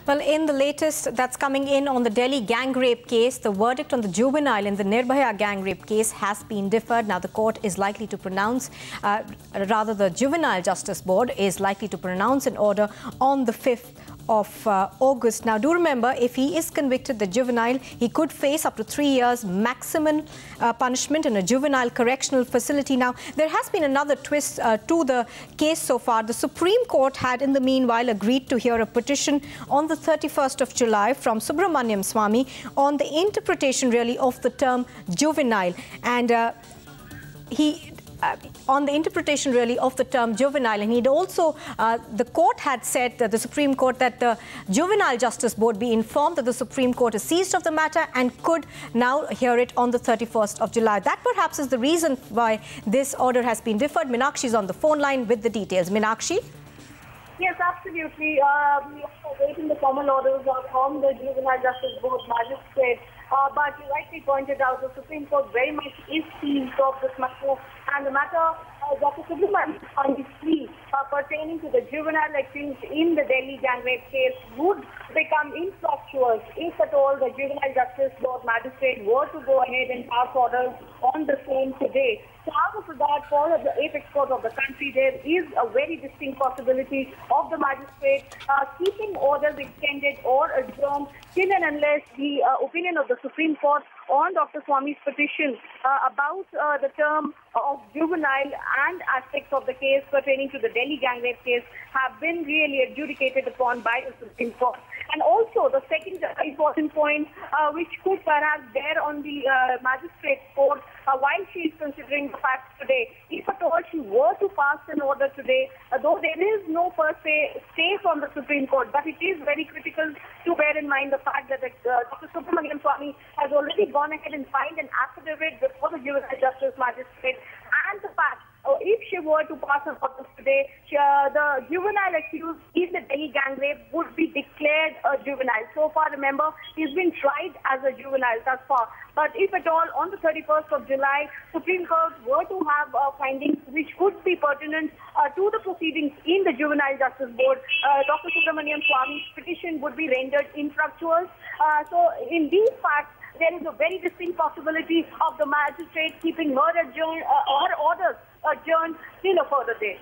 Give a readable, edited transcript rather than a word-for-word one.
Well, in the latest that's coming in on the Delhi gang rape case, the verdict on the juvenile in the Nirbhaya gang rape case has been deferred. Now, the court is likely to pronounce, the Juvenile Justice Board is likely to pronounce an order on the 5th of August. Now, do remember, if he is convicted, the juvenile, he could face up to 3 years maximum punishment in a juvenile correctional facility. Now, there has been another twist to the case so far. The Supreme Court had, in the meanwhile, agreed to hear a petition on the 31st of July from Subramaniam Swamy on the interpretation, really, of the term juvenile. And on the interpretation really of the term juvenile, and he'd also, the court had said, that the Supreme Court, that the Juvenile Justice Board be informed that the Supreme Court is seized of the matter and could now hear it on the 31st of July. That perhaps is the reason why this order has been deferred. Meenakshi is on the phone line with the details. Meenakshi? Yes, absolutely. We are awaiting the formal orders from the Juvenile Justice Board magistrate. But you rightly pointed out, the Supreme Court very much is seized of this matter, and the matter Dr. Subramaniam Swamy's plea pertaining to the juvenile accused in the Delhi gang rape case would become infructuous if at all the Juvenile Justice Board magistrate were to go ahead and pass orders on the same today. So out of regard for the apex court of the country, there is a very distinct possibility of the magistrate keeping orders extended or adjourned till and unless the opinion of the Supreme Court on Dr. Swamy's petition about the term of juvenile and aspects of the case pertaining to the Delhi gang rape case have been really adjudicated upon by the Supreme Court. And also the second important point which could perhaps bear on the magistrate's court while she is considering the facts today, if at all she were to pass an order today, though there is no per se stay from the Supreme Court, but it is very critical to bear in mind the fact that Dr. Subramaniam Swamy has already gone ahead and filed an affidavit before the Juvenile Justice Magistrate, and the fact if she were to pass an order today, the juvenile accused in the Delhi gang rape would be declared a juvenile. So far, remember, he's been tried as a juvenile thus far. But if at all, on the 31st of July, Supreme Court were to have findings which could be pertinent to the proceedings in the Juvenile Justice Board, Dr. Subramaniam Swamy's petition would be rendered infructuous. So in these facts, there is a very distinct possibility of the magistrate keeping her adjourned or orders adjourned till a further date.